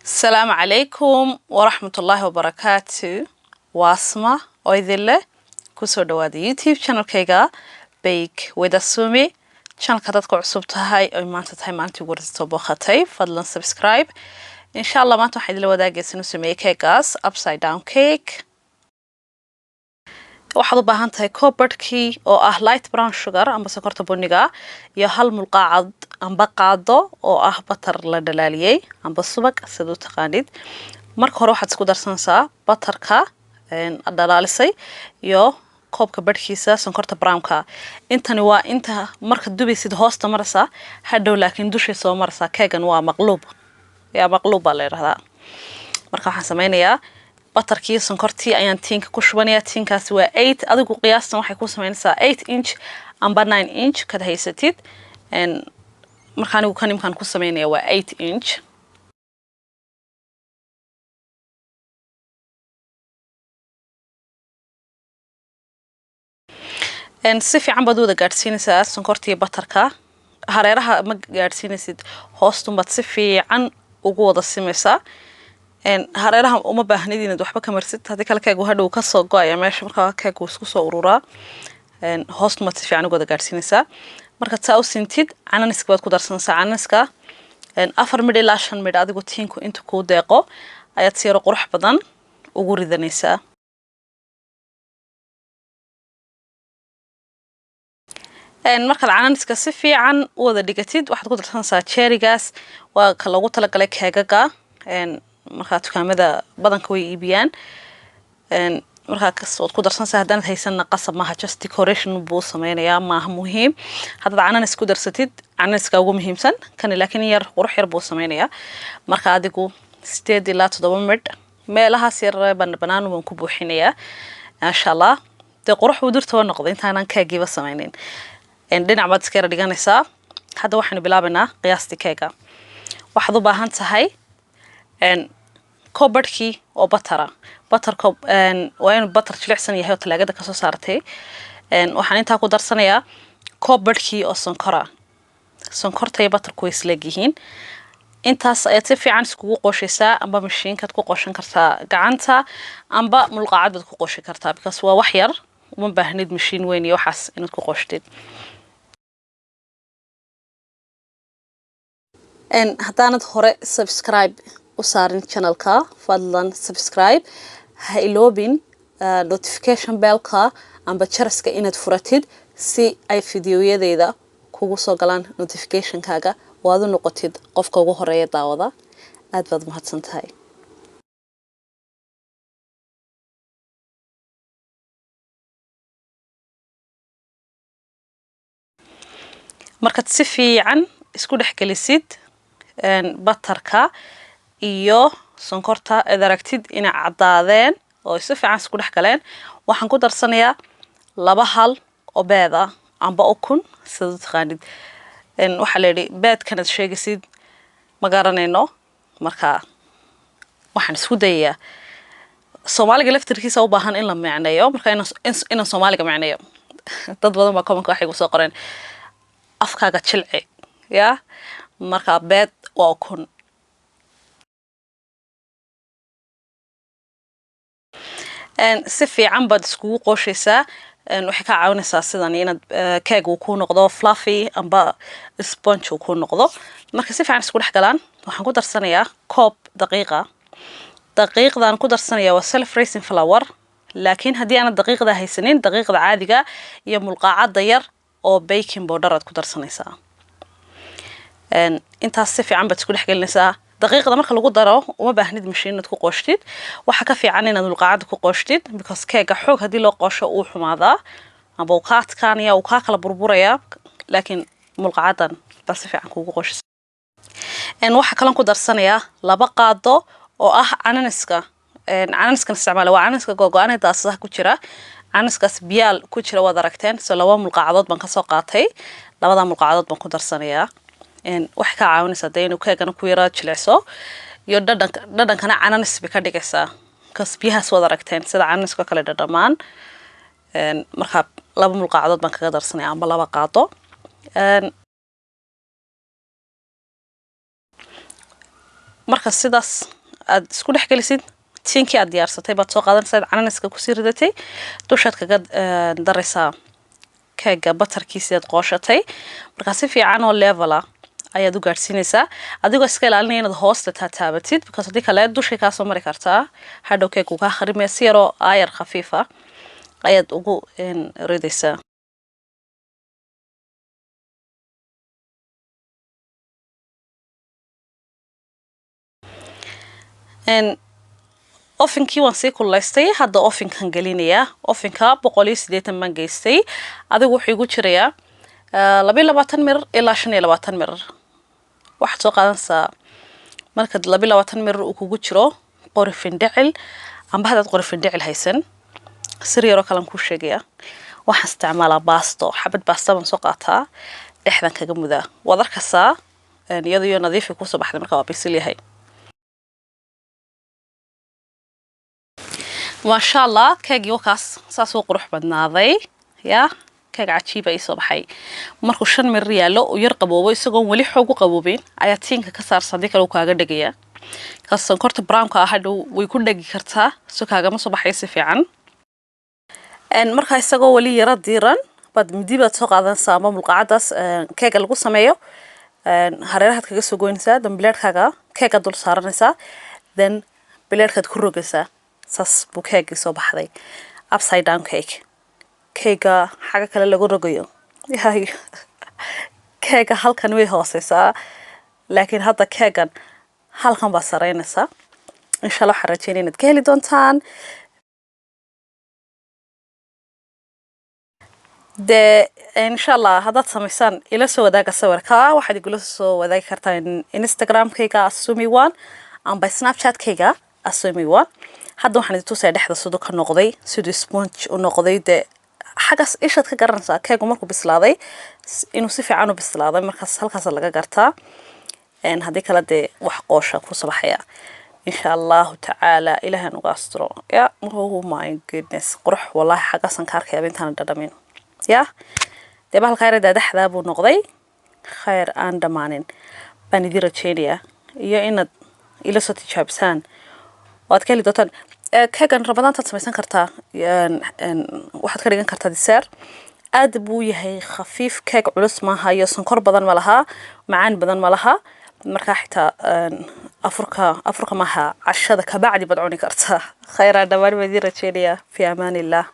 السلام عليكم ورحمة الله وبركاته. واسمة ويذلة كسر دواد يوتيوب channel كيجا بيك ودا سومي channel كتاتك عصوبتها هاي أو ما تتهاي ما أنتي ورد طبختي فضلا سبسكرايب إن شاء الله ما توحيد الودا جسنو سمي كيكاس upside down cake. waxaad u baahan tahay copperkii oo ah light brown sugar amba sokorta buniga iyo hal mulqaacad amba qaado oo ah butter la dhalaaliyay amba subag sidoo taqaanid marka hore waxaad isku darsanaysaa butterka dhalaalisay iyo koobka badhkiisa sonkorta brownka intani waa inta marka dubaysid hoosta marasa hadhow laakiin dushiisa soo marasa keegan waa maqluub la yiraahdaa marka waxaan sameynayaa butterkii sonkortii ayaan tiinka ku shubanayaa tiinkaasi waa 8 adigu qiyaastan waxay ku sameynaysaa 8 inch amba 9 inch kad haysatid marka anigu kan imkaan ku sameynaya waa 8 inch si fiican baad wada gaadhsiinaysaa sonkortii butterka hareeraha ma gaadhsiinaysid hoostumbaad si fiican ugu wada simaysaa hareeraha uma baahnid inaad waxba ka marsid hadii kale keegu hadhow ka soo go'aya meesha marka keegu isku soo ururaa hoostuma si fiican ugu wada gaadhsiinaysaa marka taa u sintid cananiska baad ku darsanaysaa cananiska 4 midh ilaa 5 midh adigu tiinku inta ku deeqo ayaad si yar qurux badan ugu ridanaysaa marka cananiska si fiican u wada dhigatid waxaad ku darsanaysaa cherrygas waa ka lagu talagalay keegaga marka dukaamada badanka way iibiyaan marka kasoo ku darsanaysaa hadaan haysan qasab maaha just decoration buu sameeyaa maaha muhiim hadda cananas ku darsatid cananiska ugu muhiimsan kan laakiin yar qurux yar buu sameeyaa marka adigu 8 ilaa 7 midh meelahaas yar banaan waan ku buuxinayaa insha Allah de qurux uu dirto noqdo intaanan keegiba sameeynin dhinac baad iska dhiganaysaa hadda waxaan bilaabanaa qiyaastii keega waxaad u baahan tahay copperkii oo butterka waa inuu butter jilicsan yahay oo talaagada ka soo saartay waxaan intaa ku darsanayaa copperkii oo sonkorta iyo butterku way isla yihiin intaas ayaad si fiican iskugu qoshaysaa amba mashiinkaad ku qoshan kartaa gacanta amba mulqaacad baad ku qoshi kartaa because waa wax yar uma baahnid mashiin weyn iyo waxaas inaad ku qoshtid haddaanad hore subscribe usaarin channelka fadlan subscribe ha iloobin notification bellka amba jaraska inaad furatid si ay fiidiyoyadeyda kugu soo galaan notificationkaaga oo aad u noqotid qofka ugu horeeya daawada aad baad mahadsantahay markaad si fiican isku dhexgelisid butterka iyo sonkorta aad aragtid inay cadaadeen oo si fiican isku dhex galeen waxaan ku darsanayaa 2 hal oo beeda amba ukun sidoo taqaanid waxa la yiri beedkan aad sheegaysid ma garanayno marka waxaan isku dayaa Soomaaliga laftirkiisa u baahan in la macneeyo marka in Soomaaliga macneeyo dad badan ma comment waxay ku soo qoreen afkaaga jilci ya marka beed waa ukun si fiican baad iskugu qoshaysaa waxay ka caawinaysaa sidan inaad keeg uu ku noqdo fluffy amba sponge uu ku noqdo marka si fiican isku dhex galaan waxaan ku darsanayaa koob daqiiqdan ku darsanayaa waa self raising flour laakiin haddii aan daqiiqda haysanin daqiiqda caadiga iyo mulqaacada yar oo baking powder aad ku darsanaysaa intaas si fiican baad isku dhex gelinaysaa daqiiqda marka lagu daro uma baahnid mashiinad ku qooshtid waxa ka fiican inaad mulqaacad ku qooshtid because keega xoog hadii loo qoosho uu xumaadaa aba uu ka adkaanaya uu ka kala burburaya laakiin mulqaacadan bas si fiican kugu qoosho waxa kale ku darsanayaa 2 qaado oo ah cananiska isticmaal waa cananiska gogo'an daasadaha ku jira cananiskaas biyaal ku jira wada aragteen soo 2 mulqaacadood baan ka soo qaatay 2 mulqaacadood baan ku darsanayaa wax ka caawinaysa inuu keegana ku yara jilicso iyo dhadhankana cananis bi ka dhigaysaa kasbiyahaas wada aragteen sida cananiska kale dhadhamaan marka 2 mulqaacadood baan kaga darsanayaa amba 2 qaado marka sidaas aad isku dhex gelisid tiinkii aad diyaarsatay baad soo qaadanaysaa cananaska ku sii ridatay dushaad kaga daraysaa keega batarkiisa aad qooshatay marka si fiican oo level ah ayaad u gaarsiinaysaa adigoo iska ilaalinaya inaad hoosta taataabatid because haddii kale dushay kaa soo mari kartaa hadhow keeg uu kaa kharimaya si yaroo aayar khafiif ah ayaad ugu ridaysaa ofinkii waan sii kulaystay hadda ofinkan gelinayaa ofinka 180 baan geystay adigu wuxuu igu jirayaa 22 mirir ilaa 25 mirir waxaad soo qaadanaysaa marka 22 mirir uu kugu jiro qori findhicil amba hadaad qori findhicil haysan sir yaro kalan ku sheegaya waxaan isticmaalaa baasto xabad baasta baan soo qaataa dhexdan kaga mudaa waad arkaysaa iyadoo nadiif ku soo baxday marka waa bisil yahay ما شاء الله كاجي وكاس ساسو قروح بدناضي يا كاج عجيبة يسوى بحي مركو شن من ريالو ويرقبوا ويسقون ولي حقوق قبوبين عياتين كسر صديق لو كاجا دقيقة كاس كرت برام كأحد ويكون دقيقة كرتها سو كاجا مصو بحي سفيعا إن مركا يسقون ولي يرد ديران بعد مديبة سوق هذا سامو ملقعدس كاجا القصة مايو هريرها كاجا سوقين سا دم بلاد كاجا دول صارنسا then بلاد كاد كروجسا saas buu keegii soo baxday upside down cake keega xaga kale lagu rogayo keega halkan way hooseysaa laakiin hadda keegan halkan baa sareynaysaa insha Allah waxaan rajeynaa inaad ka heli doontaan de insha Allah haddaad samaysaan ila soo wadaaga sawirka waxaad igula soo wadaagi kartaa Instagram-kayga asumi1 amba Snapchat-kayga asumi1 hadda waxaan idin tusay dhexda sidoo ka noqday sidoo sponge u noqday de xagas ishad ka garanaysaa keegu markuu bislaaday inuu si fiican u bislaaday markaas halkaas laga gartaa hadii kala de wax qoosha ku sabaxaya insha Allah ta'ala ilaahay nuga astro ya oh my goodness qurux wallahi xagasan ka arkay intaan dhadhamin ya de bahal khayr dhexda buu noqday khayr aan dhamaanin baan idin rajeynaya iyo inaad ila soo tijaabisaan waad ka heli doontaan keegan rabadaanta samaysan kartaa waxaad ka dhigan kartaa diseer aad buu yahay khafiif keeg culus ma aha iyo sonkor badan ma laha macaan badan ma laha marka xitaa afurka maaha cashada ka bacdi baad cuni kartaa khayra dhamaan wadi rajeynaya fi amaanillah